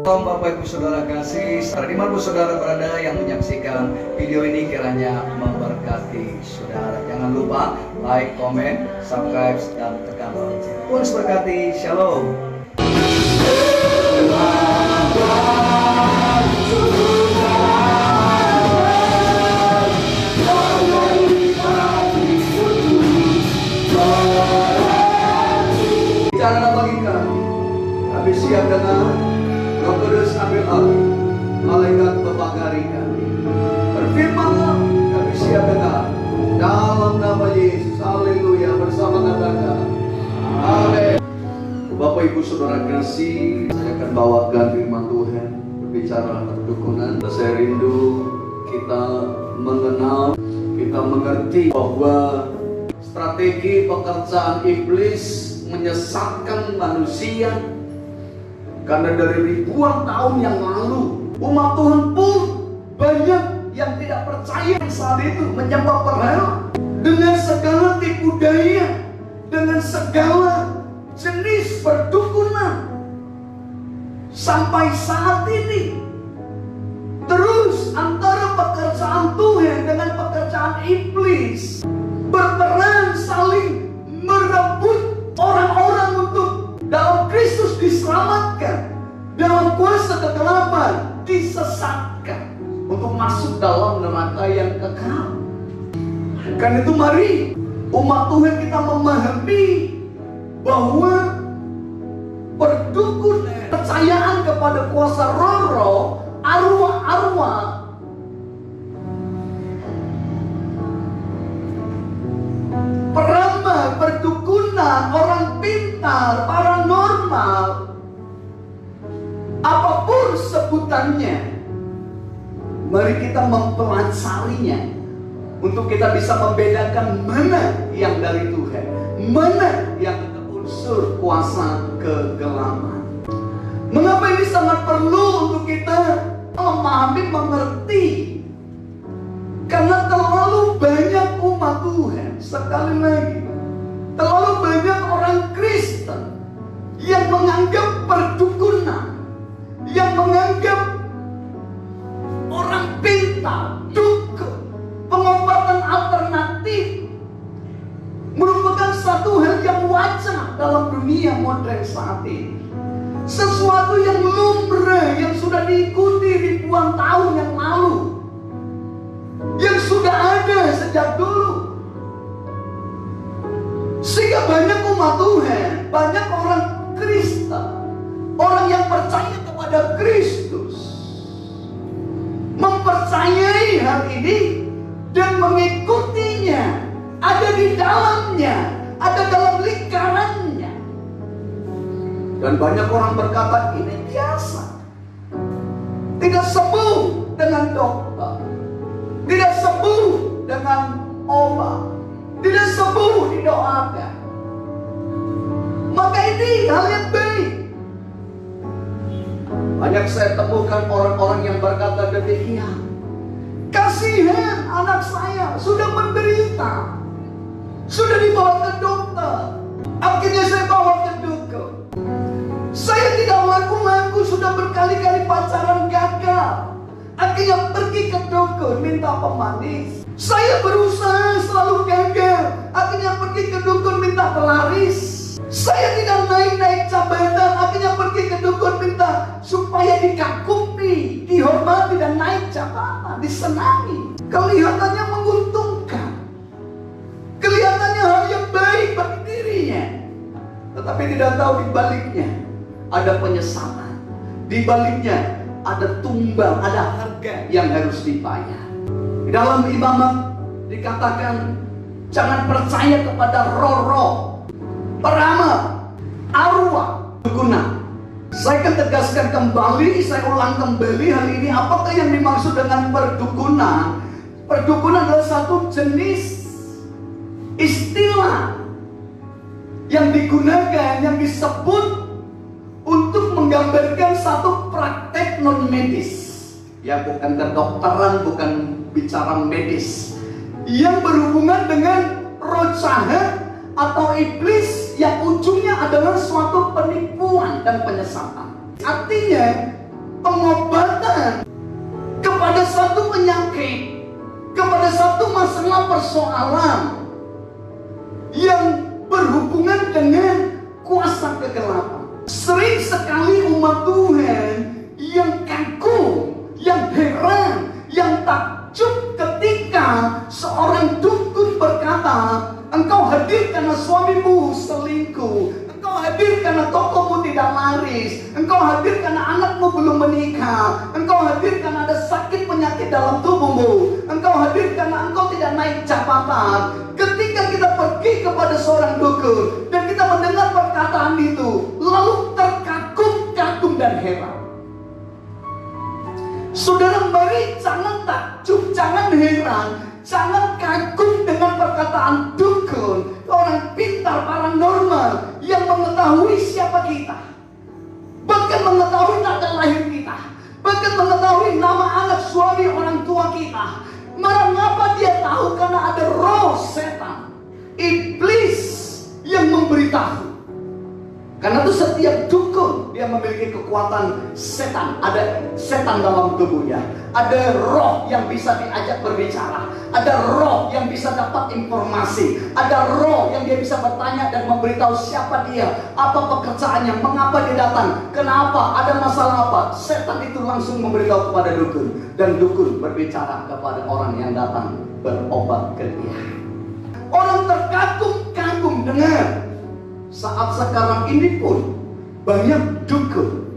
Shalom Bapak Ibu Saudara kasih, dimanapun saudara berada yang menyaksikan video ini kiranya memberkati saudara. Jangan lupa like, comment, subscribe, dan tekan lonceng. Tuhan berkati, shalom. Bicara bagi kami, kami siap dengar. Roh Kudus ambil alih, malaikat membagari kami. Berfirmanlah, kami siap dengar. Dalam nama Yesus, haleluya. Bersama katakan, amin. Bapak Ibu Saudara kasih, saya akan bawakan firman Tuhan, berbicara perdukunan. Saya rindu kita mengenal, kita mengerti bahwa strategi pekerjaan iblis menyesatkan manusia. Karena dari ribuan tahun yang lalu, umat Tuhan pun banyak yang tidak percaya saat itu menyembah berhala dengan segala tipu daya, dengan segala jenis perdukunan. Sampai saat ini, terus antara pekerjaan Tuhan dengan pekerjaan iblis berperan saling merebut orang-orang untuk dalam Kristus diselamatkan, dalam kuasa kegelapan disesatkan untuk masuk dalam neraka yang kekal. Karena itu mari umat Tuhan kita memahami bahwa perdukunan, percayaan kepada kuasa roh-roh, arwah-arwah, peramal, perdukunan, orang pintar, paranormal, apapun sebutannya, mari kita mempelajarinya untuk kita bisa membedakan mana yang dari Tuhan, mana yang unsur kuasa kegelapan. Mengapa ini sangat perlu untuk kita memahami, mengerti? Karena terlalu banyak umat Tuhan, sekali lagi, terlalu banyak orang Kristen yang menganggap perdukunan, yang menganggap orang pintar, dukun, pengobatan alternatif merupakan satu hal yang wajar dalam dunia modern saat ini. Sesuatu yang lumrah, yang sudah diikuti ribuan tahun yang lalu, yang sudah ada sejak dulu. Sehingga banyak umat Tuhan, banyak orang Kristen, orang yang percaya kepada Kristus, mempercayai hal ini dan mengikutinya, ada di dalamnya, ada dalam lingkarannya. Dan banyak orang berkata ini biasa, tidak sembuh dengan dokter, tidak sembuh dengan obat, tidak sembuh didoakan. Maka ini hal yang baik. Banyak saya temukan orang-orang yang berkata demikian. Kasihan anak saya sudah menderita, sudah dibawa ke dokter, akhirnya saya bawa ke dukun. Saya tidak laku-laku, sudah berkali-kali pacaran gagal, akhirnya pergi ke dukun minta pemanis. Saya berusaha selalu gagal, akhirnya pergi ke dukun minta pelaris. Saya tidak naik-naik jabatan, akhirnya pergi ke dukun minta supaya dikakupi, dihormati dan naik jabatan, disenangi. Kelihatannya menguntungkan, kelihatannya hal yang baik bagi dirinya, tetapi tidak tahu di baliknya ada penyesalan, di baliknya ada tumbang, ada harga yang harus dibayar. Di dalam imamat dikatakan jangan percaya kepada roh-roh, peramal, arwah, dukunan. Saya akan tegaskan kembali, saya ulang kembali hal ini. Apakah yang dimaksud dengan perdukunan? Perdukunan adalah satu jenis istilah yang digunakan, yang disebut untuk menggambarkan satu praktek non medis. Ya, bukan kedokteran, bukan bicara medis, yang berhubungan dengan roh jahat atau iblis yang ujungnya adalah suatu penipuan dan penyesatan. Artinya pengobatan kepada satu penyakit, kepada satu masalah persoalan yang berhubungan dengan kuasa kegelapan. Sering sekali umat Tuhan yang kagum, yang heran, yang takjub ketika seorang dukun berkata, engkau hadir karena suamimu selingkuh, engkau hadir karena tokomu tidak laris, engkau hadir karena anakmu belum menikah, engkau hadir karena ada sakit penyakit dalam tubuhmu, engkau hadir karena engkau tidak naik jabatan. Ketika kita pergi kepada seorang dukun dan kita mendengar perkataan itu, lalu terkagum-kagum dan heran. Saudara, mari jangan takjub, jangan heran, jangan kagum dengan perkataan dukun, orang pintar paranormal yang mengetahui siapa kita, bahkan mengetahui tanggal lahir kita, bahkan mengetahui nama anak, suami, orang tua kita. Mengapa dia tahu? Karena ada roh setan, iblis yang memberitahu. Karena itu setiap dukun dia memiliki kekuatan setan. Ada setan dalam tubuhnya. Ada roh yang bisa diajak berbicara. Ada roh yang bisa dapat informasi. Ada roh yang dia bisa bertanya dan memberitahu siapa dia, apa pekerjaannya, mengapa dia datang, kenapa, ada masalah apa. Setan itu langsung memberitahu kepada dukun, dan dukun berbicara kepada orang yang datang berobat ke dia. Orang terkagum-kagum dengan saat sekarang ini pun banyak dukun,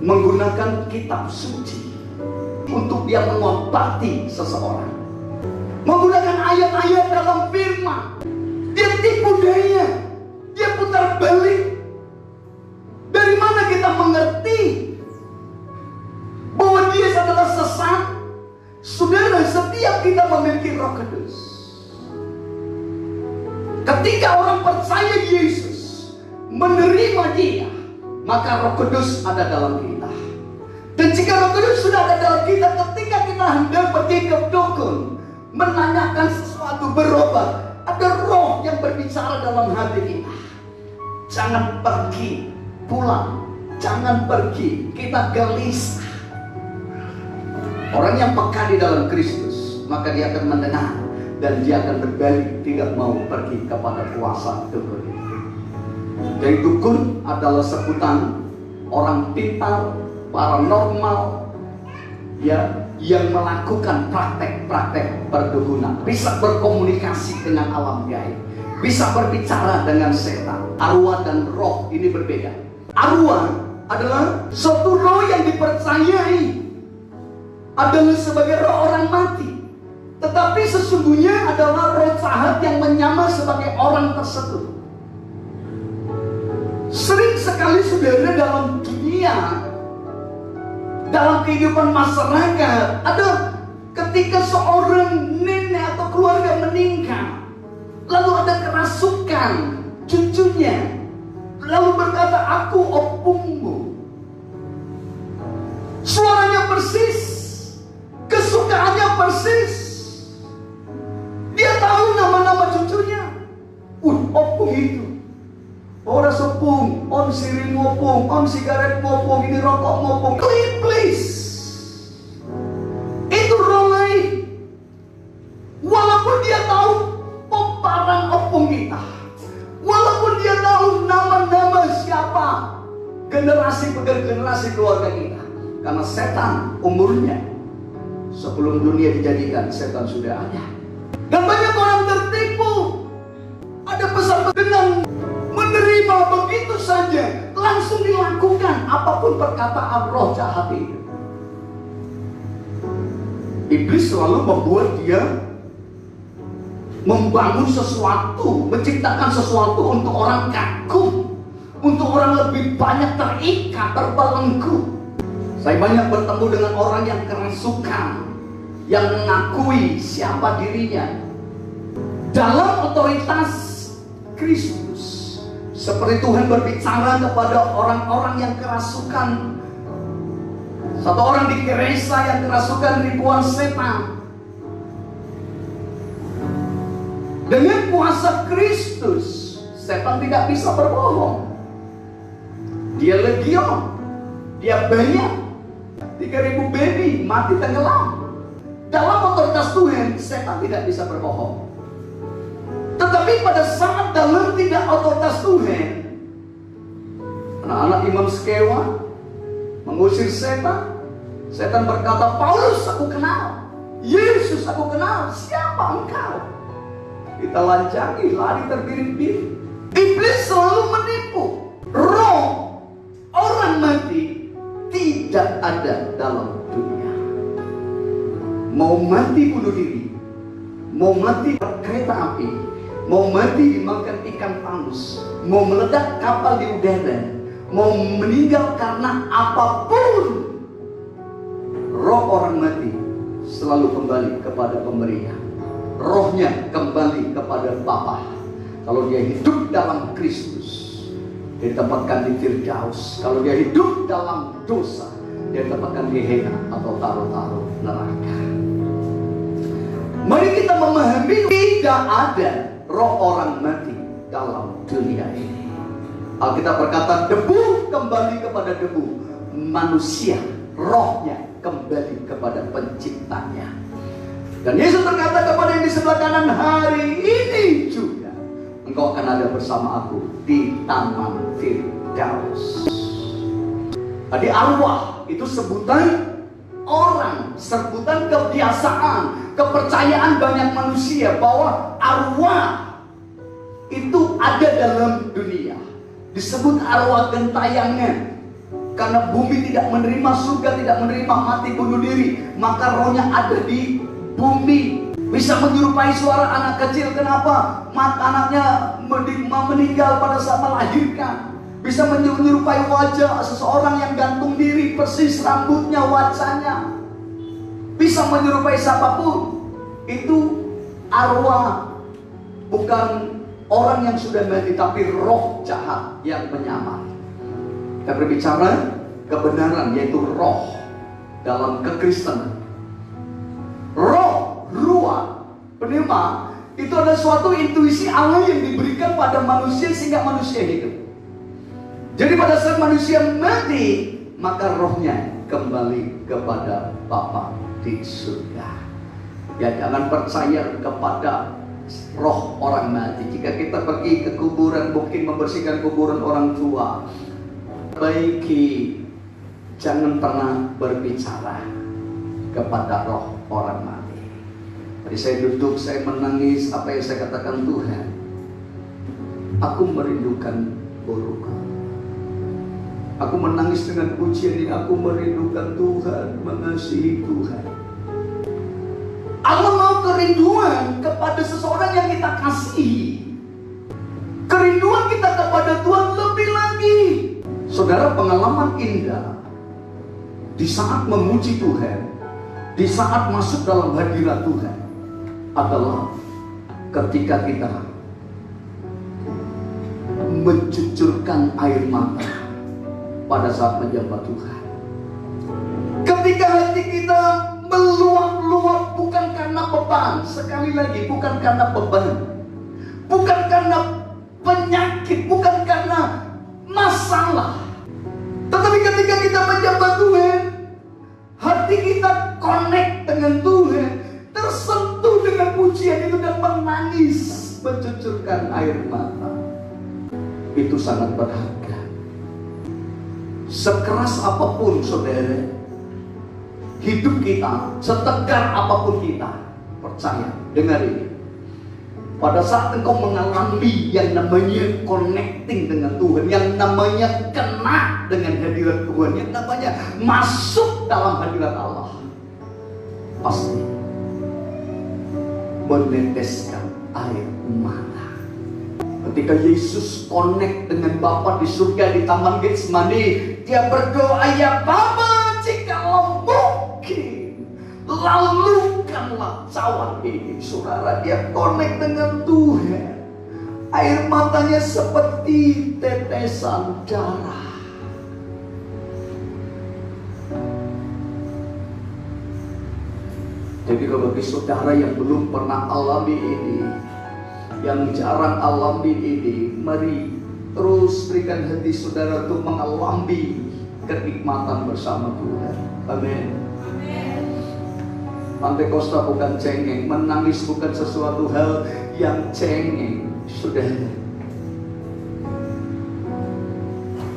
menggunakan kitab suci untuk dia mengobati seseorang, menggunakan ayat-ayat dalam firman. Dia tipu daya, dia putar balik. Dari mana kita mengerti bahwa dia adalah sesat? Saudara, setiap kita memiliki Roh Kudus. Ketika orang percaya Yesus, menerima Dia, maka Roh Kudus ada dalam kita. Dan jika Roh Kudus sudah ada dalam kita, ketika kita hendak pergi ke dukun, menanyakan sesuatu, berobat, ada roh yang berbicara dalam hati kita. Jangan pergi, pulang. Jangan pergi, kita gelisah. Orang yang peka di dalam Kristus, maka dia akan mendengar. Dan dia akan berbalik, tidak mau pergi kepada kuasa dukun. Jadi dukun adalah sebutan orang pintar, paranormal, ya, yang melakukan praktek-praktek perdukunan. Bisa berkomunikasi dengan alam gaib, bisa berbicara dengan setan. Arwah dan roh ini berbeda. Arwah adalah suatu roh yang dipercayai adalah sebagai roh orang mati. Tetapi sesungguhnya adalah roh jahat yang menyamar sebagai orang tersebut. Sering sekali saudara dalam dunia, dalam kehidupan masyarakat, ada ketika seorang nenek atau keluarga meninggal, lalu ada kerasukan cucunya, lalu berkata, aku opungmu. Suaranya persis, kesukaannya persis. Dia tahu nama-nama cucunya. Opung itu. Ora sepung, on siring ngopung, on sigaret ngopung, ini rokok ngopung. Please. Itu roh lain. Walaupun dia tahu pemparan opung kita, walaupun dia tahu nama-nama siapa generasi keluarga kita, karena setan umurnya sebelum dunia dijadikan, setan sudah ada. Dan banyak orang tertipu. Ada pesan dengan menerima begitu saja, langsung dilakukan apapun perkataan roh jahat itu. Iblis selalu membuat dia membangun sesuatu, menciptakan sesuatu untuk orang kagum, untuk orang lebih banyak terikat, terbelenggu. Saya banyak bertemu dengan orang yang kerasukan, yang mengakui siapa dirinya dalam otoritas Kristus. Seperti Tuhan berbicara kepada orang-orang yang kerasukan. Satu orang di gereja yang kerasukan ribuan setan. Dengan kuasa Kristus, setan tidak bisa berbohong. Dia legion. Dia banyak. 3.000 baby mati tenggelam. Dalam otoritas Tuhan, setan tidak bisa berbohong. Tetapi pada saat dalam tidak otoritas Tuhan, anak-anak Imam Skewa mengusir setan. Setan berkata, Paulus aku kenal, Yesus aku kenal, siapa engkau? Kita lancangi, lari terbirit-birit. Iblis selalu menipu. Roh orang mati tidak ada dalam dunia. Mau mati bunuh diri, mau mati kereta api, mau mati dimakan ikan paus, mau meledak kapal di udara, mau meninggal karena apapun, roh orang mati selalu kembali kepada pemberinya. Rohnya kembali kepada Bapa. Kalau dia hidup dalam Kristus, dia ditempatkan di Firdaus. Kalau dia hidup dalam dosa, dia ditempatkan di Gehenna atau taruh-taruh neraka. Mari kita memahami, tidak ada roh orang mati dalam dunia ini. Alkitab berkata, debu kembali kepada debu. Manusia, rohnya kembali kepada penciptanya. Dan Yesus berkata kepada yang di sebelah kanan, hari ini juga engkau akan ada bersama aku di Taman Firdaus. Tadi arwah itu sebutan orang, sebutan kebiasaan, kepercayaan banyak manusia bahwa arwah itu ada dalam dunia. Disebut arwah gentayangan. Karena bumi tidak menerima, surga tidak menerima, mati bunuh diri, maka rohnya ada di bumi. Bisa menyerupai suara anak kecil. Kenapa? Anaknya meninggal pada saat melahirkan. Bisa menyerupai wajah seseorang yang gantung diri, persis rambutnya, wajahnya. Bisa menyerupai siapapun. Itu arwah, bukan orang yang sudah mati, tapi roh jahat yang menyamar. Kita berbicara kebenaran, yaitu roh dalam kekristenan. Roh, ruah, pneuma, itu adalah suatu intuisi Allah yang diberikan pada manusia sehingga manusia hidup. Jadi pada saat manusia mati, maka rohnya kembali kepada Bapa di surga. Ya, jangan percaya kepada roh orang mati. Jika kita pergi ke kuburan, mungkin membersihkan kuburan orang tua, baiki, jangan pernah berbicara kepada roh orang mati. Tadi saya duduk, saya menangis. Apa yang saya katakan, Tuhan, aku merindukan Boruko. Aku menangis dengan pujian ini. Aku merindukan Tuhan, mengasihi Tuhan. Allah mau kerinduan kepada seseorang yang kita kasihi. Kerinduan kita kepada Tuhan lebih lagi. Saudara, pengalaman indah di saat memuji Tuhan, di saat masuk dalam hadirat Tuhan, adalah ketika kita mencucurkan air mata pada saat menyembah Tuhan. Ketika hati kita meluap-luap, bukan karena beban, sekali lagi, bukan karena beban, bukan karena penyakit, bukan karena masalah, tetapi ketika kita menyembah Tuhan, hati kita connect dengan Tuhan, tersentuh dengan pujian itu dan menangis, mencucurkan air mata. Itu sangat berharga. Sekeras apapun, saudara, hidup kita, setegar apapun kita, percaya, dengar ini. Pada saat engkau mengalami yang namanya connecting dengan Tuhan, yang namanya kena dengan hadirat Tuhan, yang namanya masuk dalam hadirat Allah, pasti meneteskan air mata. Ketika Yesus connect dengan Bapa di surga di Taman Getsemani, dia berdoa, ya Bapa, jikalau mungkin, lalukanlah cawan ini. Saudara, dia connect dengan Tuhan. Air matanya seperti tetesan darah. Jadi kalau bagi saudara yang belum pernah alami ini, yang jarang alami ini, mari terus berikan hati saudara untuk mengalami kenikmatan bersama Tuhan. Amin. Pantai Kosta bukan cengeng, menangis bukan sesuatu hal yang cengeng, saudara.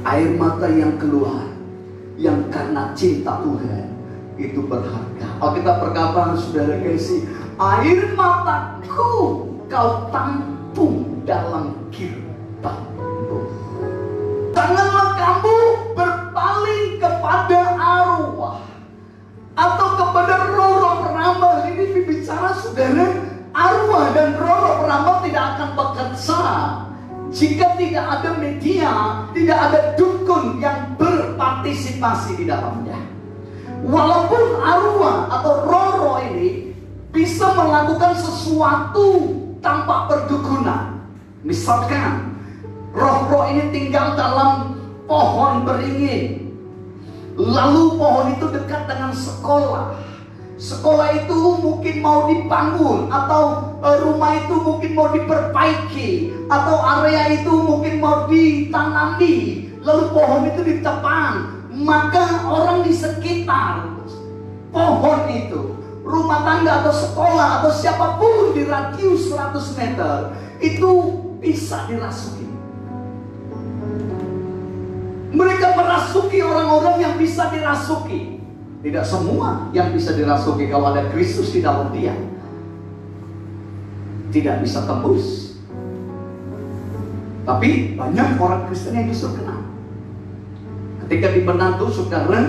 Air mata yang keluar, yang karena cinta Tuhan, itu berharga. Alkitab berkata, saudara kasih, air mataku kau tampung dalam kirtanmu. Janganlah kamu berpaling kepada arwah atau kepada roh-roh peramal. Ini bicara, saudara, arwah dan roh-roh peramal tidak akan bekerja jika tidak ada media, tidak ada dukun yang berpartisipasi di dalamnya. Walaupun arwah atau roh-roh ini bisa melakukan sesuatu tanpa perdukunan. Misalkan roh-roh ini tinggal dalam pohon beringin, lalu pohon itu dekat dengan sekolah. Sekolah itu mungkin mau dibangun, atau rumah itu mungkin mau diperbaiki, atau area itu mungkin mau ditanami, lalu pohon itu ditebang. Maka orang di sekitar pohon itu, rumah tangga atau sekolah atau siapapun di radius 100 meter, itu bisa dirasuki. Mereka merasuki orang-orang yang bisa dirasuki. Tidak semua yang bisa dirasuki, kalau ada Kristus di dalam dia, tidak bisa tembus. Tapi banyak orang Kristen yang justru kena. Ketika di Manado, saudara,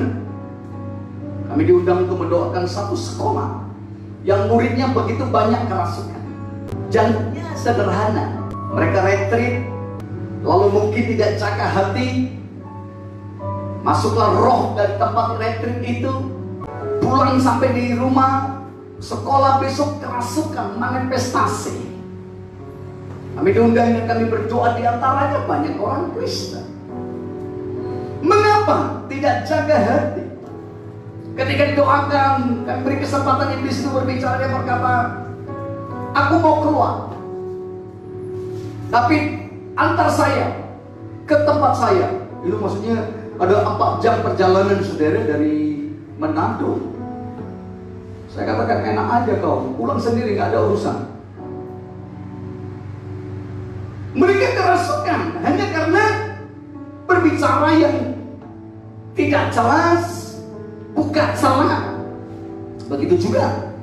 kami diundang untuk mendoakan satu sekolah yang muridnya begitu banyak kerasukan. Janjinya sederhana, mereka retreat, lalu mungkin tidak jaga hati. Masuklah roh dari tempat retreat itu, pulang sampai di rumah, sekolah besok kerasukan, manifestasi. Kami diundang, kami berdoa, di antaranya banyak orang Kristen. Mengapa tidak jaga hati? Ketika didoakan, kami beri kesempatan iblis itu berbicara, dia berkata, aku mau keluar, tapi antar saya ke tempat saya. Itu maksudnya ada 4 jam perjalanan, saudara, dari Manado. Saya katakan, enak aja kau, pulang sendiri, gak ada urusan. Mereka kerasukan hanya karena berbicara yang tidak jelas, bukan salah. Begitu juga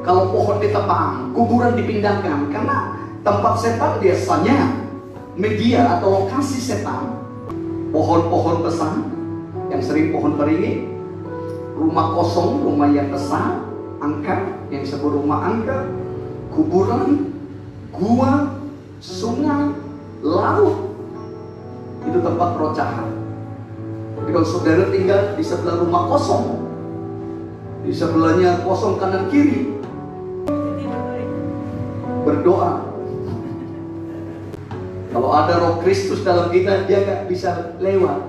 kalau pohon ditebang, kuburan dipindahkan, karena tempat setan biasanya media atau lokasi setan. Pohon-pohon besar yang sering pohon beringin, rumah kosong, rumah yang besar, angker yang disebut rumah angker, kuburan, gua, sungai, laut, itu tempat roh jahat. Jadi kalau saudara tinggal di sebelah rumah kosong, di sebelahnya kosong kanan kiri, berdoa. Kalau ada roh Kristus dalam kita, dia gak bisa lewat.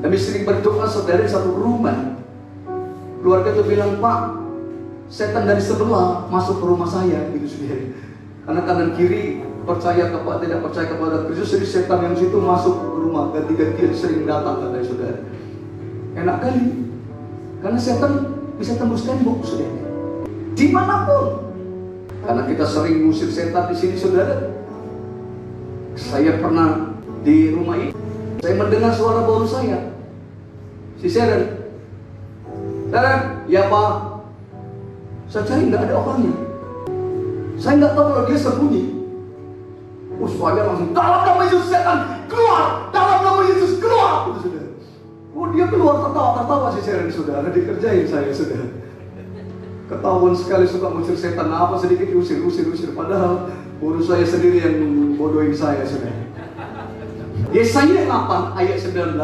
Kami sering berdoa, saudara, di satu rumah. Keluarga itu bilang, Pak, setan dari sebelah masuk ke rumah saya, gitu saudara. Karena kanan kiri percaya kepada, tidak percaya kepada Kristus, jadi setan yang situ masuk ke rumah, ganti-gantian sering datang, katanya saudara. Enak kali, karena setan bisa tembus tembok, saudara. Dimanapun. Karena kita sering ngusir setan di sini, saudara. Saya pernah di rumah ini, saya mendengar suara baru saya, si Seren. Seren, ya Pak. Saya cari nggak ada orangnya. Saya nggak tahu kalau dia sembunyi. Saya langsung, dalam nama Yesus setan keluar, dalam nama Yesus keluar. Itu sudah. Oh, dia keluar tertawa-tertawa si Seren, sudah ada dikerjain saya, sudah. Ketahuan sekali suka ngusir setan, apa sedikit usir. Padahal guru saya sendiri yang bodohin saya, sudah. Yesaya 8 ayat 19.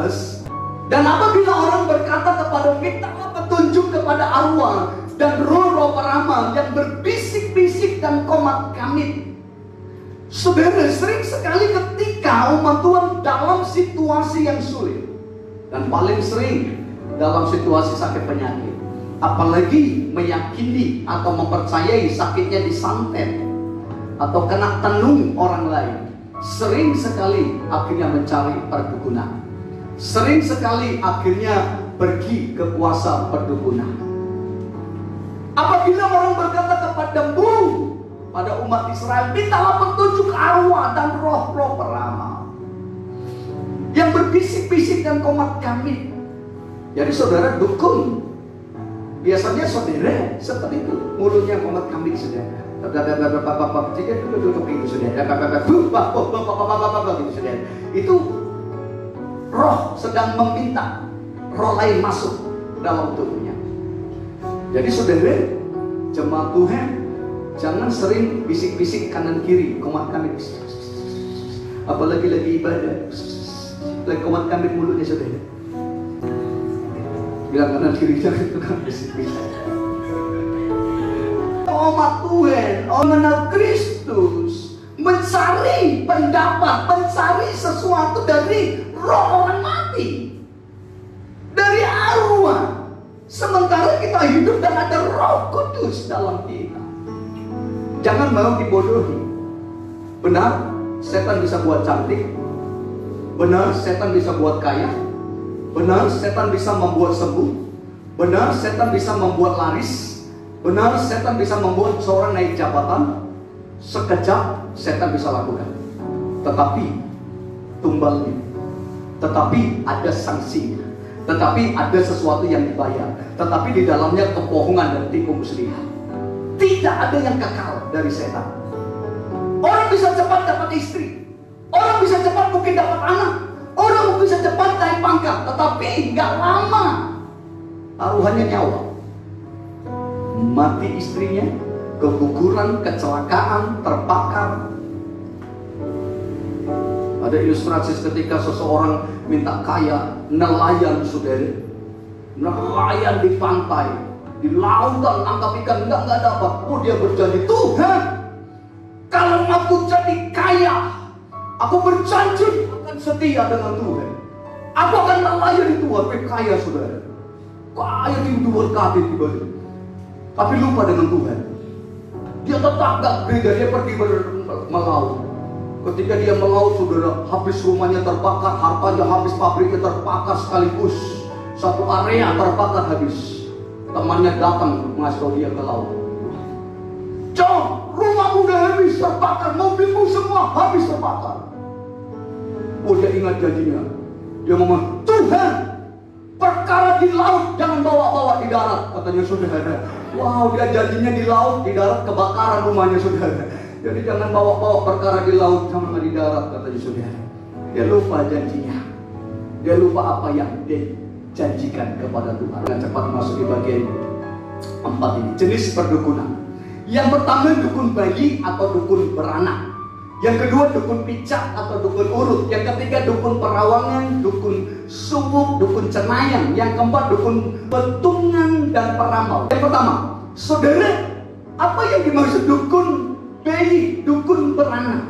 Dan apabila orang berkata kepada, mintalah petunjuk kepada arwah dan roh-roh peramal yang berbisik-bisik dan komat kamit. Saudara, sering sekali ketika umat Tuhan dalam situasi yang sulit, dan paling sering dalam situasi sakit penyakit, apalagi meyakini atau mempercayai sakitnya disantet atau kena tenung orang lain, sering sekali akhirnya mencari perdukunan. sering sekali akhirnya pergi ke kuasa perdukunan. Apabila orang berkata kepadamu, pada umat Israel, mintalah petunjuk arwah dan roh-roh peramal yang berbisik-bisik dan komat kamit. Jadi saudara dukun, biasanya saudara seperti itu, mulutnya komat kamit saudara. Itu roh sedang meminta roh lain masuk dalam tubuhnya. Jadi saudara, jemaat Tuhan, jangan sering bisik-bisik kanan kiri, komat kamit. Apalagi lagi ibadah, lagi komat kamit mulutnya saudara. Bilang kanan kiri jangan tukang bisik-bisik. Umat Tuhan, mengenal Kristus, mencari pendapat, mencari sesuatu dari roh orang mati, dari arwah. Sementara kita hidup dan ada Roh Kudus dalam kita. Jangan mau dibodohi. Benar, setan bisa buat cantik. Benar, setan bisa buat kaya. Benar, setan bisa membuat sembuh. Benar, setan bisa membuat laris. Benar, setan bisa membuat seorang naik jabatan. Sekejap setan bisa lakukan. Tetapi tumbalnya, tetapi ada sanksinya, tetapi ada sesuatu yang dibayar, tetapi di dalamnya kebohongan dan tipu muslihat. Tidak ada yang kekal dari setan. Orang bisa cepat dapat istri, orang bisa cepat mungkin dapat anak, orang bisa cepat naik pangkat, tetapi nggak lama taruhannya nyawa. Mati istrinya, keguguran, kecelakaan, terbakar. Ada ilustrasi ketika seseorang minta kaya, nelayan saudara, nelayan di pantai, di lautan angkap ikan nggak dapat. Oh, dia berjanji, Tuhan, kalau aku jadi kaya, aku berjanji akan setia dengan Tuhan. Aku akan melayani Tuhan. Kaya saudara, kaya diberkati tiba-tiba, tapi lupa dengan Tuhan. Dia tetap gak beda, dia pergi melaut. Ketika dia melaut, saudara, habis rumahnya terbakar, hartanya habis, pabriknya terbakar sekaligus. Satu area terbakar habis. Temannya datang mengasih tahu dia ke laut. John, rumahmu udah habis terbakar, mobilmu semua habis terbakar. Oh, dia ingat janjinya. Dia ngomong, Tuhan, perkara di laut jangan bawa-bawa di darat, katanya saudara. Wow, dia janjinya di laut, di darat kebakaran rumahnya saudara. Jadi jangan bawa-bawa perkara di laut sama di darat, katanya saudara. Dia lupa janjinya. Dia lupa apa yang dia janjikan kepada Tuhan. Dengan cepat masuk di bagian 4 ini, jenis perdukunan. Yang pertama dukun bayi atau dukun beranak. Yang kedua dukun picak atau dukun urut. Yang ketiga dukun perawangan, dukun sumuk, dukun cenayang. Yang keempat dukun petungan dan peramal. Yang pertama, saudara, apa yang dimaksud dukun bayi, dukun beranak?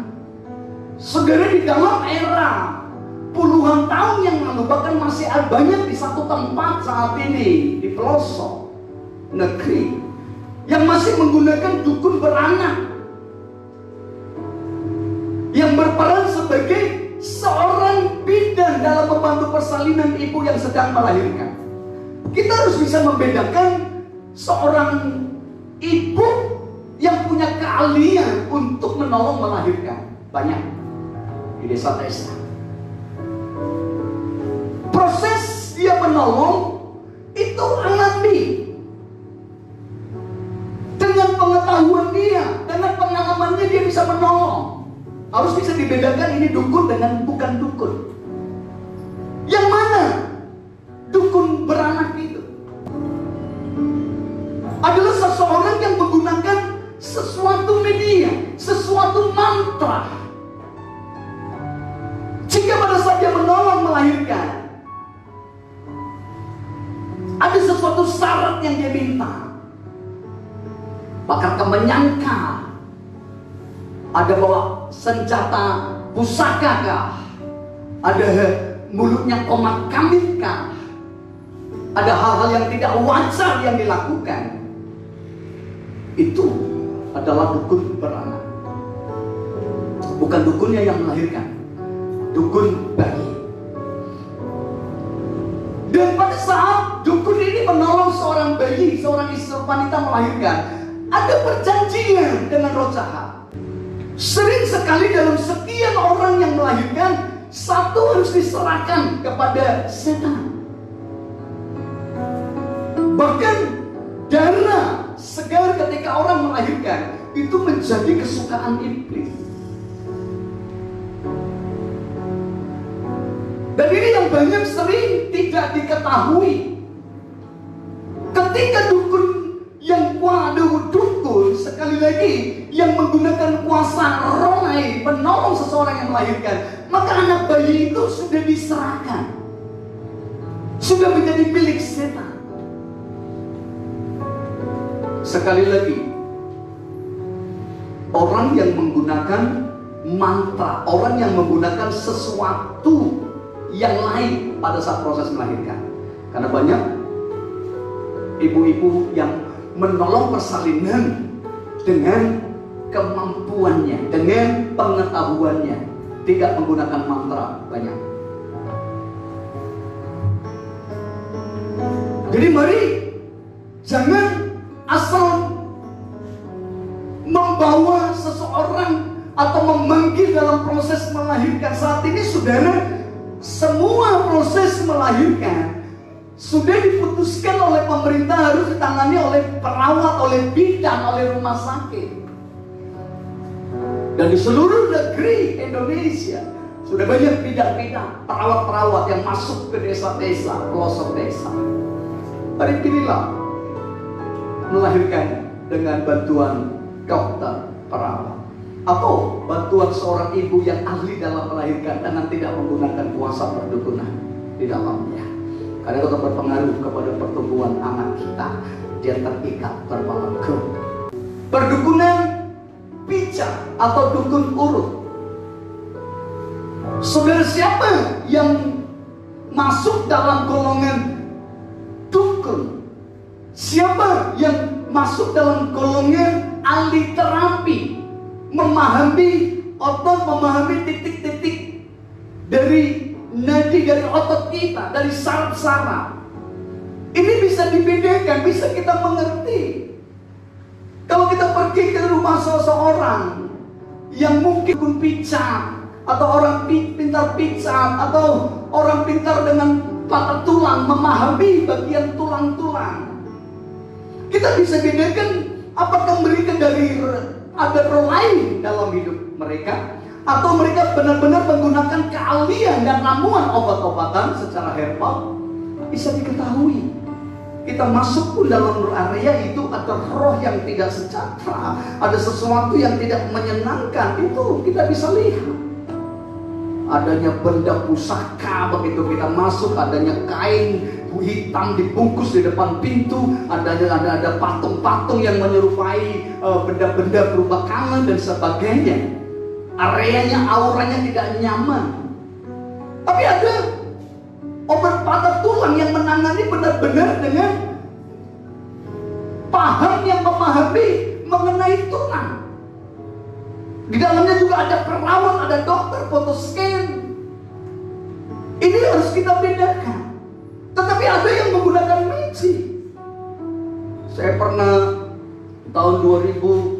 Saudara, di dalam era puluhan tahun yang lalu, bahkan masih banyak di satu tempat saat ini di pelosok negeri yang masih menggunakan dukun beranak, yang berperan sebagai seorang bidan dalam membantu persalinan ibu yang sedang melahirkan. Kita harus bisa membedakan seorang ibu yang punya keahlian untuk menolong melahirkan. Banyak di desa-desa. Proses dia menolong itu alami. Dengan pengetahuan dia, dengan pengalamannya dia bisa menolong. Harus bisa dibedakan ini dukun dengan bukan dukun. Yang mana dukun beranak itu adalah seseorang yang menggunakan sesuatu media, sesuatu mantra. Jika pada saat dia menolong melahirkan, ada sesuatu syarat yang dia minta. Bahkan menyangka ada bawa senjata pusaka kah? Ada mulutnya komat kamit kah? Ada hal-hal yang tidak wajar yang dilakukan. Itu adalah dukun beranak. Bukan dukunnya yang melahirkan, dukun bayi. seorang istri wanita melahirkan, ada perjanjian dengan roh jahat. Sering sekali dalam sekian orang yang melahirkan, satu harus diserahkan kepada setan. Bahkan darah segar ketika orang melahirkan itu menjadi kesukaan iblis. Dan ini yang banyak sering tidak diketahui. Ketika dukun yang dukun sekali lagi yang menggunakan kuasa rohani menolong seseorang yang melahirkan, maka anak bayi itu sudah diserahkan, sudah menjadi milik setan. Sekali lagi, orang yang menggunakan mantra, orang yang menggunakan sesuatu yang lain pada saat proses melahirkan. Karena banyak ibu-ibu yang menolong persalinan dengan kemampuannya, dengan pengetahuannya, tidak menggunakan mantra banyak. Jadi mari jangan asal membawa seseorang atau memanggil dalam proses melahirkan. Saat ini saudara, semua proses melahirkan sudah diputuskan oleh pemerintah harus ditangani oleh perawat, oleh bidan, oleh rumah sakit. Dan di seluruh negeri Indonesia sudah banyak bidan-bidan, perawat-perawat yang masuk ke desa-desa, pelosok desa. Mari pilihlah melahirkan dengan bantuan dokter, perawat, atau bantuan seorang ibu yang ahli dalam melahirkan dengan tidak menggunakan kuasa perdukunan di dalamnya. Karena itu berpengaruh kepada pertumbuhan anak kita. Dia terikat terbawa grup. Perdukunan pijat atau dukun urut. Saudara, siapa yang masuk dalam golongan dukun? Siapa yang masuk dalam golongan ahli terapi, memahami otot, memahami titik-titik dari nadi, dari otot kita, dari saraf-saraf. Ini bisa dibedakan, bisa kita mengerti. Kalau kita pergi ke rumah seseorang yang mungkin dukun pijat, atau orang pintar pijat, atau orang pintar dengan patah tulang, memahami bagian tulang-tulang, kita bisa bedakan apakah mereka dari ada roh lain dalam hidup mereka, atau mereka benar-benar menggunakan keahlian dan ramuan obat-obatan secara herbal. Bisa diketahui. Kita masuk pun dalam area itu ada roh yang tidak sejahtera, ada sesuatu yang tidak menyenangkan. Itu kita bisa lihat. Adanya benda pusaka begitu kita masuk, adanya kain hitam dibungkus di depan pintu, ada patung-patung yang menyerupai benda-benda berubah kangen dan sebagainya. Areanya, auranya tidak nyaman. Tapi ada obat patah tulang yang menangani benar-benar dengan paham, yang memahami mengenai tulang. Di dalamnya juga ada perawat, ada dokter, foto scan. Ini harus kita bedakan. Tetapi ada yang menggunakan magic. Saya pernah tahun 2008,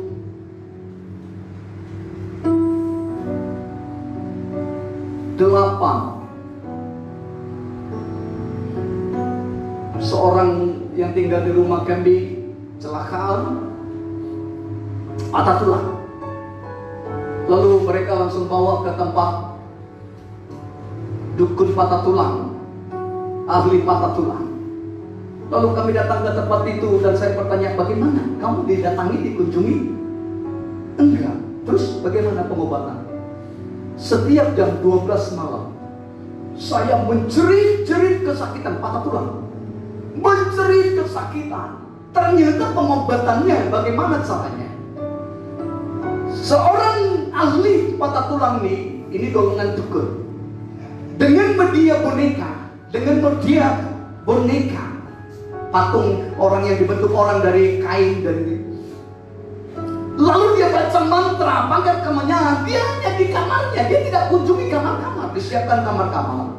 seorang yang tinggal di rumah kami kecelakaan, patah tulang. Lalu mereka langsung bawa ke tempat dukun patah tulang, ahli patah tulang. Lalu kami datang ke tempat itu dan saya bertanya, bagaimana? Kamu didatangi, dikunjungi? Enggak. Terus bagaimana pengobatan? Setiap jam 12 malam saya menjerit-jerit kesakitan patah tulang, menjerit kesakitan. Ternyata pengobatannya bagaimana caranya? Seorang ahli patah tulang ini golongan dukun, dengan media boneka, patung orang yang dibentuk orang dari kain dan lalu dia baca mantra, panggil kemenyangan. Dia hanya di kamarnya, dia tidak kunjungi kamar-kamar, disiapkan kamar-kamar.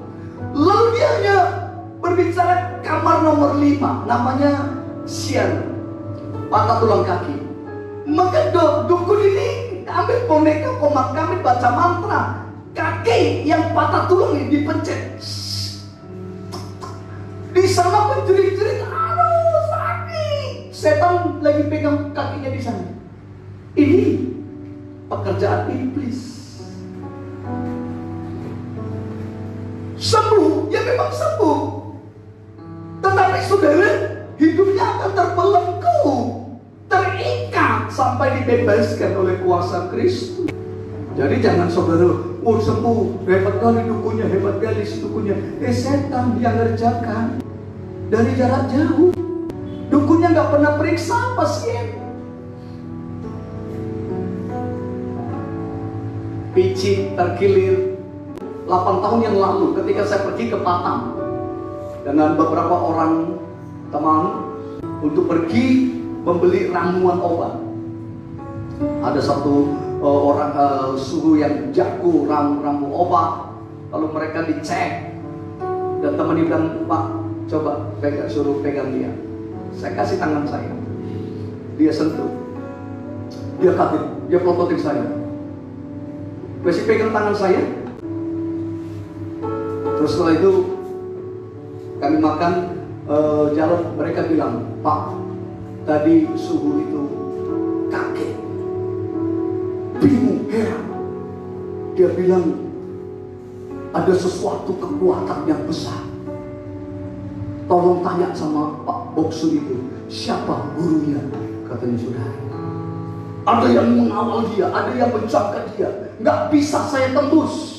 Lalu dia hanya berbicara kamar nomor 5, namanya sian, patah tulang kaki. Maka dukun ini ambil boneka komat kami baca mantra, kaki yang patah tulang ini dipencet. Di sana penjerit-jerit, aduh sakit. Setan lagi pegang kakinya di sana. Ini pekerjaan iblis. Sembuh, ya memang sembuh. Tetapi saudara, hidupnya akan terbelenggu, terikat sampai dibebaskan oleh kuasa Kristus. Jadi jangan saudara, oh sembuh, hebat kali dukunnya, hebat kali si dukunnya. Setan dia ngerjakan dari jarak jauh. Dukunnya nggak pernah periksa pasien. Picit terkilir 8 tahun yang lalu ketika saya pergi ke Batam dengan beberapa orang teman untuk pergi membeli ramuan obat. Ada satu orang suhu yang jago ramu obat, lalu mereka dicek dan teman bilang, Pak, coba suruh pegang dia. Saya kasih tangan saya, dia sentuh, dia kaget, dia pelototin saya, masih pegang tangan saya. Terus setelah itu kami makan jalan, mereka bilang, Pak, tadi suhu itu kaget, bingung, heran. Dia bilang ada sesuatu kekuatan yang besar. Tolong tanya sama Pak Boksu itu, siapa gurunya? Katanya saudara. Ada yang mengawal dia, ada yang menjaga dia. Nggak bisa saya tembus.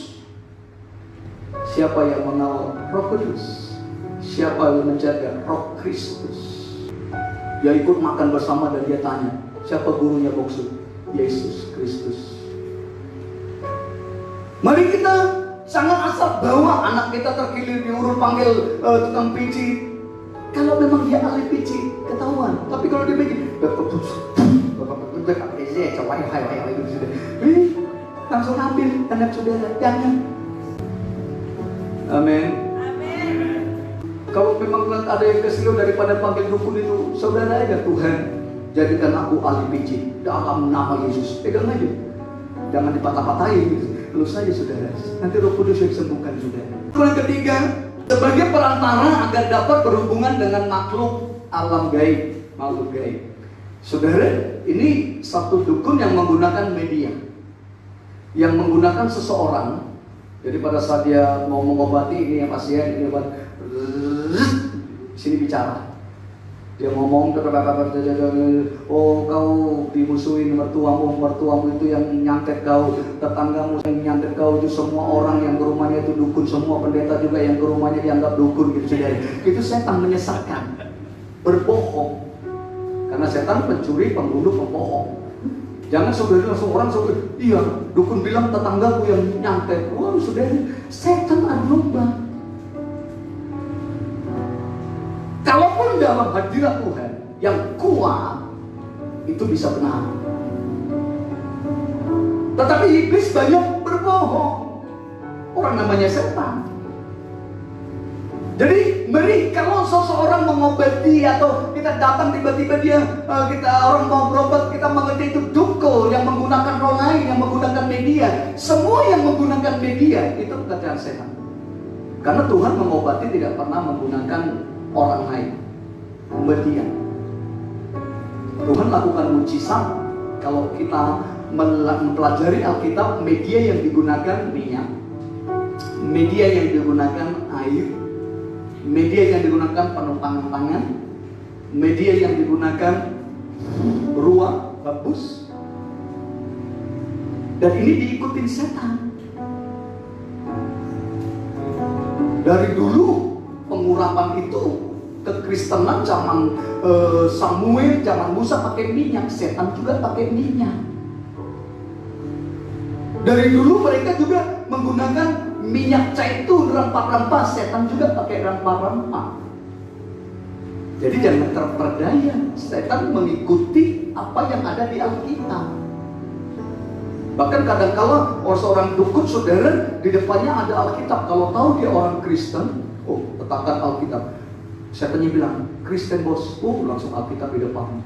Siapa yang mengawal? Roh Kudus. Siapa yang menjaga? Roh Kristus. Dia ikut makan bersama dan dia tanya, siapa gurunya Boksu? Yesus Kristus. Mari kita jangan asal bawa anak kita terkilir diurut panggil tukang pijit. Kalau memang dia ahli pijit, ketahuan. Tapi kalau dia begini, langsung ambil anak saudara, jangan. Amin. Kalau memang ada yang kesilau daripada panggil dukun itu, saudara aja, Tuhan jadikan aku ahli pijit dalam nama Yesus. Pegang aja, jangan dipatah-patahin. Lulus saja saudara, nanti Roh Kudus yang sembuhkan saudara. Yang ketiga, sebagai perantara agar dapat berhubungan dengan makhluk alam gaib, makhluk gaib. Saudara, ini satu dukun yang menggunakan media, yang menggunakan seseorang. Jadi pada saat dia mau mengobati ini yang pasien, ini obat, sini bicara. Dia ngomong, oh kau dimusuhin mertuamu itu yang nyantet kau, tetanggamu yang nyantet kau, itu semua orang yang ke rumahnya itu dukun, semua pendeta juga yang ke rumahnya dianggap dukun gitu saudara. Itu setan menyesatkan, berbohong. Karena setan pencuri, pembunuh, pembohong. Jangan saudara langsung orang saudara, iya dukun bilang tetanggaku yang nyantet. Wah saudara, setan adu. Kalaupun dalam hadirat Tuhan yang kuat, itu bisa benar. Tetapi iblis banyak berbohong. Orang namanya setan. Jadi mari kalau seseorang mengobati atau kita datang tiba-tiba dia orang mau berobat, kita mengerti itu dukun yang menggunakan roh lain, yang menggunakan media. Semua yang menggunakan media itu pekerjaan setan. Karena Tuhan mengobati tidak pernah menggunakan orang lain, media. Tuhan lakukan mujizat. Kalau kita mempelajari Alkitab, media yang digunakan minyak, media yang digunakan air, media yang digunakan penumpangan tangan, media yang digunakan ruang hapus, dan ini diikutin setan. Dari dulu pengurapan itu kekristenan zaman Samuel, zaman Musa pakai minyak, setan juga pakai minyak. Dari dulu mereka juga menggunakan minyak zaitun, rempah-rempah, setan juga pakai rempah-rempah. Jadi jangan terperdaya, setan mengikuti apa yang ada di Alkitab. Bahkan kadang-kala seorang dukun saudara di depannya ada Alkitab. Kalau tahu dia orang Kristen, oh letakkan Alkitab. Setannya bilang, Kristen bos, langsung Alkitab di depan.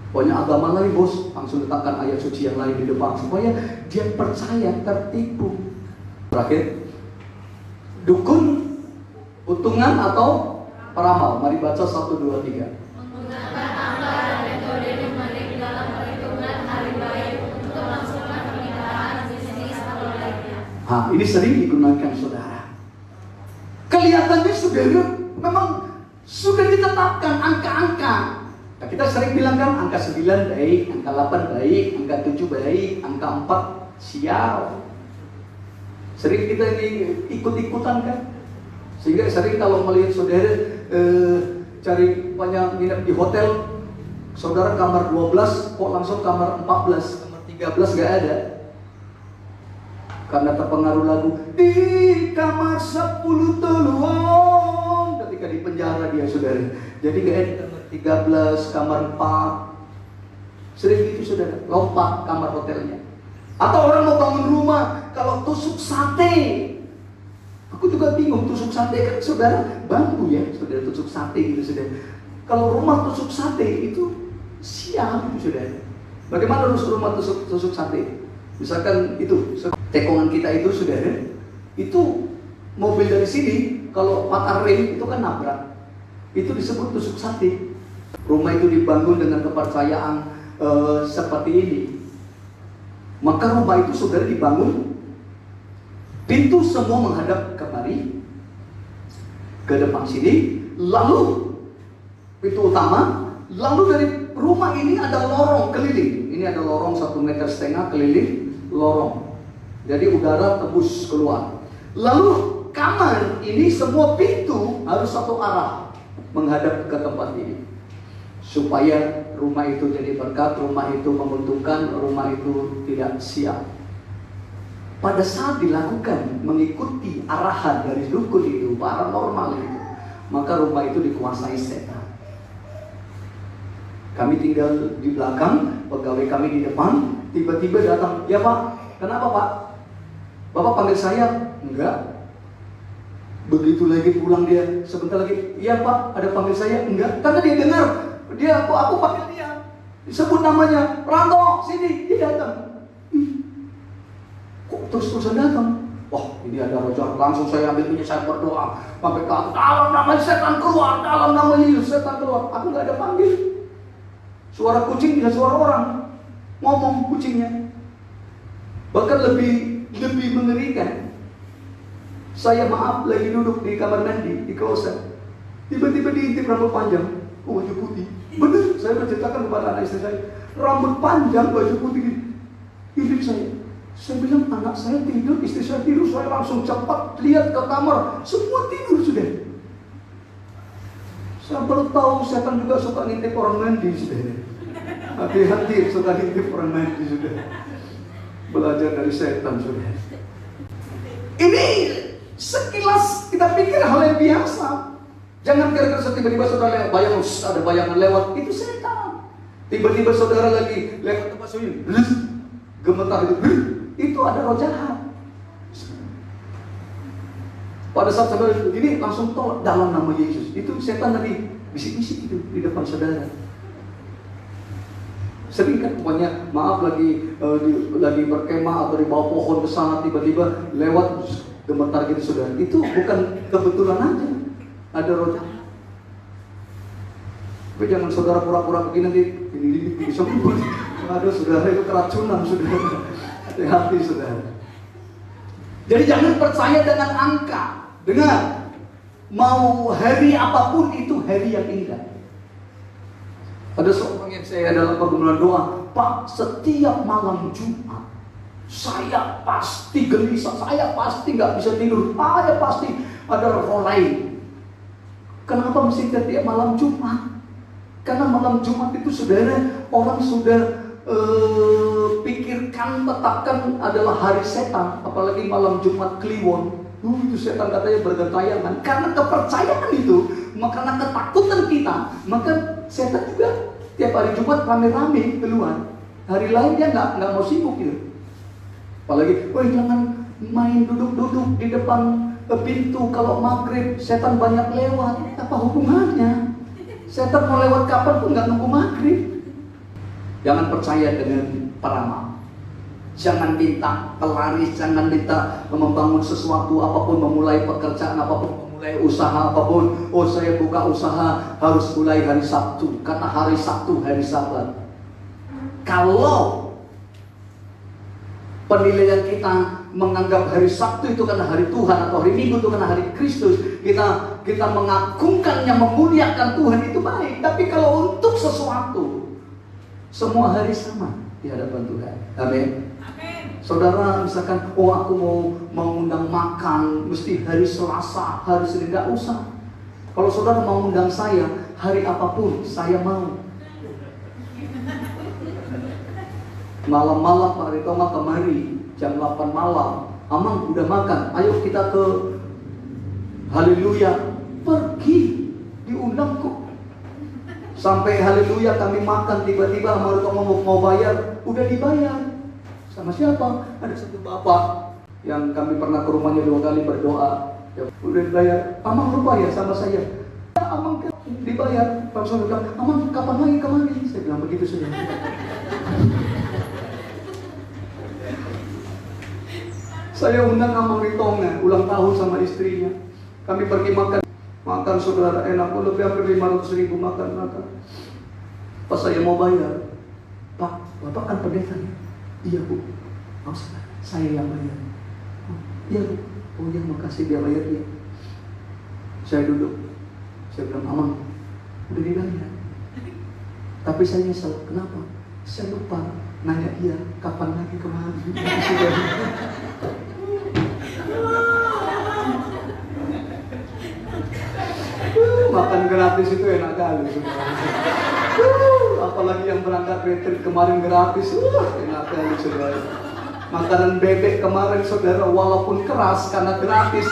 Pokoknya agama lain bos, langsung letakkan ayat suci yang lain di depan supaya dia percaya, tertipu. Terakhir, dukun, utungan atau peramal. Mari baca 1, 2, 3. Menggunakan angka dan metode numerik dalam perhitungan hari baik untuk melangsungkan pernikahan, bisnis atau lainnya. Ini sering digunakan saudara. Kelihatannya saudara memang sudah ditetapkan angka-angka. Nah, kita sering bilang kan angka 9 baik, angka 8 baik, angka 7 baik, angka 4 sial. Sering kita ikut-ikutan kan. Sehingga sering kalau melihat saudara cari banyak nginep di hotel, saudara kamar 12 kok langsung kamar 14, kamar 13 gak ada. Karena terpengaruh lagu di kamar 10 tuluan ketika di penjara dia saudara. Jadi gak ada kamar 13, kamar 4. Sering gitu saudara, lompat kamar hotelnya. Atau orang mau bangun rumah, kalau tusuk sate. Aku juga bingung, tusuk sate kan saudara bambu ya, saudara tusuk sate gitu saudara. Kalau rumah tusuk sate itu sial gitu saudara. Bagaimana rumah tusuk sate? Misalkan itu tekongan kita itu saudara, itu mobil dari sini kalau patah rem itu kan nabrak. Itu disebut tusuk sate. Rumah itu dibangun dengan kepercayaan seperti ini. Maka rumah itu saudara dibangun, pintu semua menghadap kemari, ke depan sini, lalu pintu utama, lalu dari rumah ini ada lorong keliling. Ini ada lorong 1,5 meter keliling lorong. Jadi udara tembus keluar. Lalu kamar ini semua pintu harus satu arah menghadap ke tempat ini. Supaya rumah itu jadi berkat, rumah itu menguntungkan, rumah itu tidak sial. Pada saat dilakukan mengikuti arahan dari dukun itu, paranormal itu, maka rumah itu dikuasai setan. Kami tinggal di belakang, pegawai kami di depan, tiba-tiba datang, ya Pak, kenapa Pak? Bapak panggil saya? Enggak. Begitu lagi pulang dia, sebentar lagi, iya Pak, ada panggil saya? Enggak. Karena dia dengar, aku panggil dia, disebut namanya, Ranto, sini, dia datang. Kok terus-terusan datang? Wah, ini ada roja, langsung saya ambil minyak, saya berdoa, sampai ke atas, dalam nama setan keluar, dalam nama Yesus setan keluar. Aku nggak ada panggil. Suara kucing bisa suara orang, ngomong kucingnya. Bahkan lebih mengerikan. Saya maaf lagi duduk di kamar mandi di kloset, tiba-tiba diintip rambut panjang, baju putih. Benar, saya menceritakan kepada anak istri saya, rambut panjang, baju putih. Intip saya. Saya bilang anak saya tidur, istri saya tidur, saya langsung cepat lihat ke kamar, semua tidur sudah. Saya baru tahu setan juga suka ngintip orang mandi sudah. Hati-hati suka ngintip orang mandi sudah. Belajar dari setan sudah. Ini sekilas kita pikir hal yang biasa. Jangan kira-kira tiba-tiba saudara bayang ada bayangan lewat, itu setan. Tiba-tiba saudara lagi lewat tempat sunyi, gemetar itu ada roh jahat. Pada saat saudara ini langsung tolak dalam nama Yesus. Itu setan tadi bisik-bisik itu di depan saudara. Sering kan pokoknya maaf lagi berkemah atau di bawah pohon besar tiba-tiba lewat gemetar gitu saudara. Itu bukan kebetulan aja. Ada roh jahat. Tapi jangan saudara pura-pura begini nanti ini bisa berubah. Aduh saudara itu keracunan saudara. Hati-hati saudara. Jadi jangan percaya dengan angka. Dengar, mau hari apapun itu hari yang indah. Ada seorang yang saya dalam pergumulan doa, Pak, setiap malam Jumat saya pasti gelisah, saya pasti nggak bisa tidur, saya pasti ada roh lain. Kenapa mesti setiap malam Jumat? Karena malam Jumat itu saudara orang sudah pikirkan, tetapkan adalah hari setan, apalagi malam Jumat Kliwon. Itu setan katanya bergentayangan. Karena kepercayaan itu, karena ketakutan kita, maka setan juga tiap hari Jumat rame-rame keluar. Hari lain dia nggak mau sibuk gitu. Apalagi, jangan main duduk-duduk di depan pintu kalau maghrib, setan banyak lewat. Apa hubungannya? Setan mau lewat kapan pun nggak nunggu maghrib. Jangan percaya dengan peramal. Jangan minta pelaris, jangan minta membangun sesuatu apapun, memulai pekerjaan apapun, memulai usaha apapun. Oh, saya buka usaha harus mulai hari Sabtu karena hari Sabtu hari Sabat. Kalau penilaian kita menganggap hari Sabtu itu karena hari Tuhan atau hari Minggu itu karena hari Kristus, kita mengagungkannya, memuliakan Tuhan, itu baik. Tapi kalau untuk sesuatu, semua hari sama di hadapan Tuhan. Amin. Saudara misalkan, oh aku mau mengundang makan, mesti hari Selasa, hari Senin, nggak usah. Kalau saudara mau undang saya, hari apapun saya mau. Malam-malam Pak Ritoma kemari, jam 8 malam, Amang udah makan, ayo kita ke Haleluya. Pergi, diundang kok. Sampai Haleluya kami makan, tiba-tiba Pak Ritoma mau bayar, udah dibayar. Sama siapa? Ada satu bapak yang kami pernah ke rumahnya 2 kali berdoa. Ya, udah dibayar. Amang lupa ya sama saya. Ya, Amang dibayar. Langsung bilang, Amang kapan lagi kemari? Saya bilang begitu saja. Saya undang Amang Ritonga, ulang tahun sama istrinya. Kami pergi makan saudara enak. Lebih hampir 500.000 makan. Pas saya mau bayar, Pak, Bapak kan pendeta ya? Iya Bu, saya yang bayar. Iya Bu, oh ya makasih dia bayar ya. Saya duduk, saya bilang Amang, udah dibayar. Tapi saya nyesel, kenapa? Saya lupa nanya dia kapan lagi kemari. Makan gratis itu enak kali. Apalagi yang berangkat retreat kemarin gratis, enak kali saudara. Makanan bebek kemarin saudara, walaupun keras karena gratis,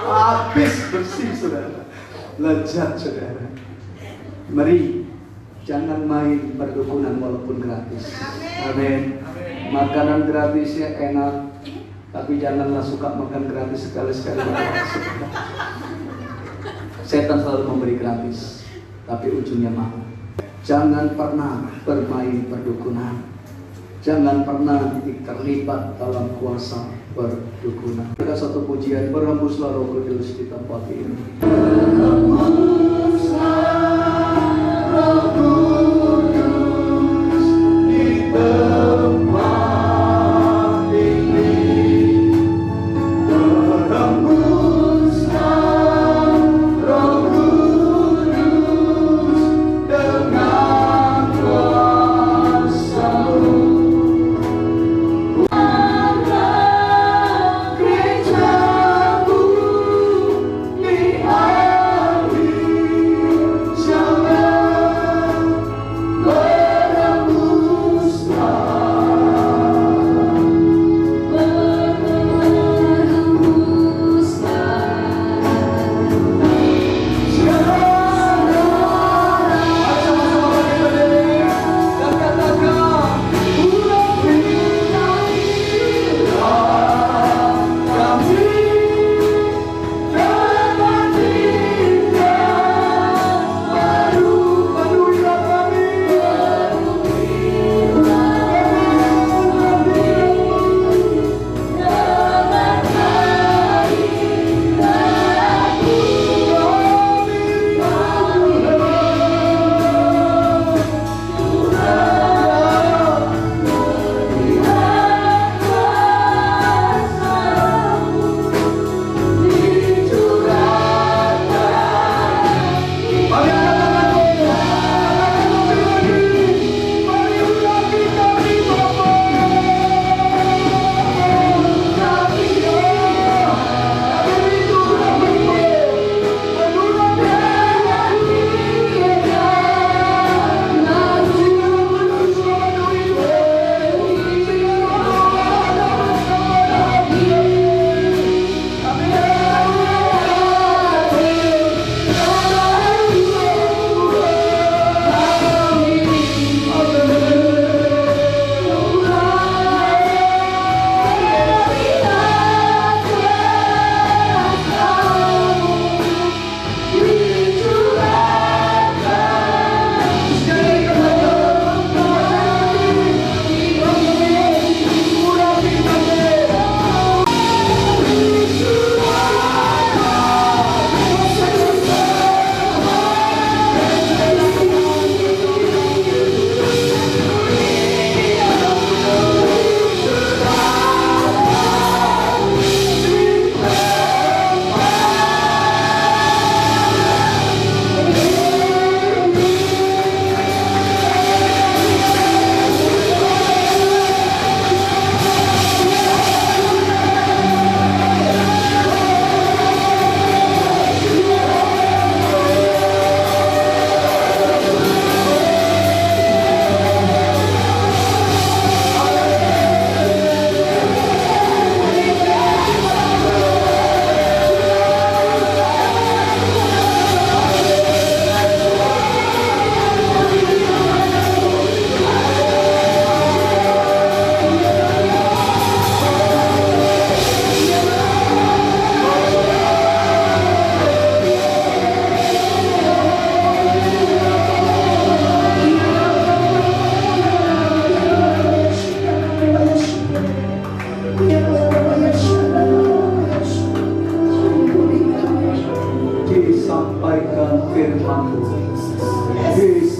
habis bersih saudara. Lezat saudara. Mari jangan main perdukunan walaupun gratis. Amin. Makanan gratisnya enak, tapi janganlah suka makan gratis sekali-sekali. Setan selalu memberi gratis, tapi ujungnya mahal. Jangan pernah bermain perdukunan. Jangan pernah terlibat dalam kuasa perdukunan. Kita satu pujian, berhembuslah Roh Kudus di tempat ini. Berhembuslah Roh Kudus di tempat ini. Berhembuslah Roh Kudus dengan kuasa-Mu. Gereja-Mu di hari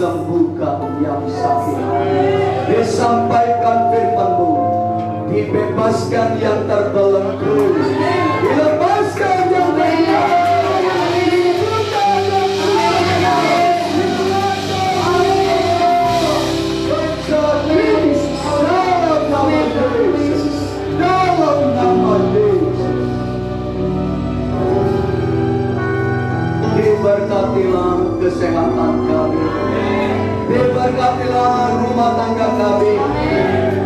disembuhkan yang sakit, disampaikan firman-Mu, dibebaskan yang terbelenggu, dilepaskan yang terhilang. Diberkatilah kesehatan kami, diberkatilah rumah tangga kami,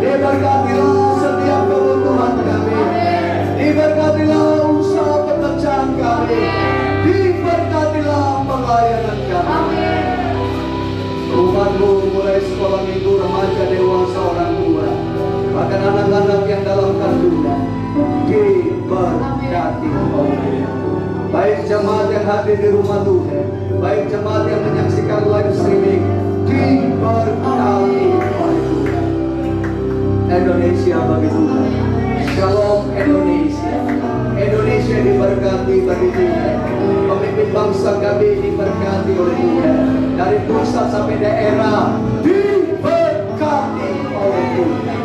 diberkatilah setiap kebutuhan kami, diberkatilah usaha pekerjaan kami, diberkatilah pelayanan kami. Umat-Mu mulai sekolah minggu, remaja, dewasa, orang tua, bahkan anak-anak yang dalam kandungan, diberkati oleh baik jemaat yang hadir di rumah Tuhan, baik jemaat yang menyaksikan live streaming, diberkati oleh Tuhan. Indonesia bagi Tuhan. Shalom Indonesia. Indonesia diberkati bagi Tuhan. Pemimpin bangsa kami diberkati oleh Tuhan. Dari pusat sampai daerah diberkati oleh Tuhan.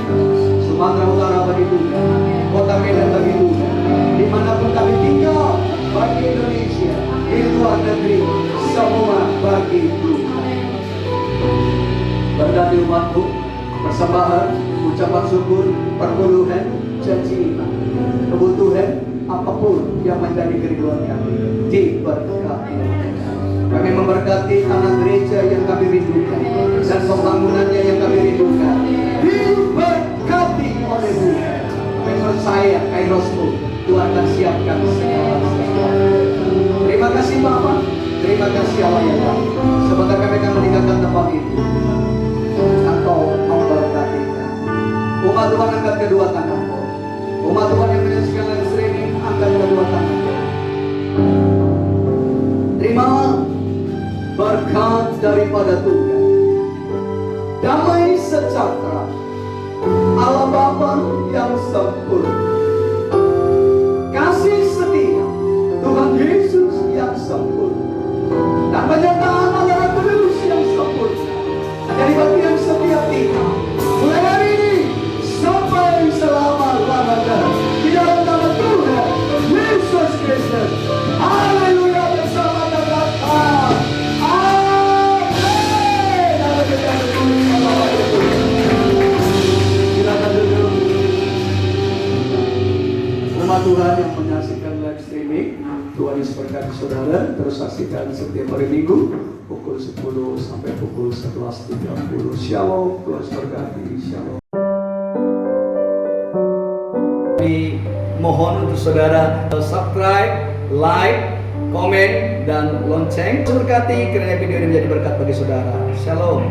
Sumatera Utara bagi Tuhan, Kota Medan bagi Tuhan. Dimanapun kami tinggal, bagi Indonesia, di luar negeri, semua bagi Tuhan. Berkati umat-Mu, persembahan, ucapan syukur, perpuluhan, janji iman, kebutuhan apapun yang menjadi kerinduan kami, diberkati. Kami memberkati tanah gereja yang kami rindukan dan pembangunannya yang kami rindukan, diberkati oleh Tuhan. Menurut saya, Kairosmu, Tuhan akan siapkan segala sesuatu. Terima kasih Bapak, terima kasih Allah yang baik. Sebentar kami akan meninggalkan tempat ini. Engkau memberkati kami. Umat Tuhan angkat kedua tanganmu. Umat Tuhan yang menyaksikan live streaming, angkat kedua tanganmu. Terima berkat daripada Tuhan. Damai sejahtera Allah Bapa yang sempurna, kasih setia Tuhan Yesus yang sempurna, dan penyertaan Allah Kudus yang sempurna jadi bagian setiap kita mulai hari ini sampai selama-lamanya di dalam nama Tuhan Yesus Kristus. Haleluya, bersama dan datang. Amin. Silakan duduk. Umat Tuhan yang menyaksikan live streaming, Tuhan Yesus berkati saudara. Terus saksikan setiap hari Minggu pukul 10 sampai pukul 11.30. Shalom, Tuhan Yesus berkati. Shalom. Kami mohon untuk saudara subscribe, like, komen, dan lonceng. Berkati kiranya video ini menjadi berkat bagi saudara. Shalom.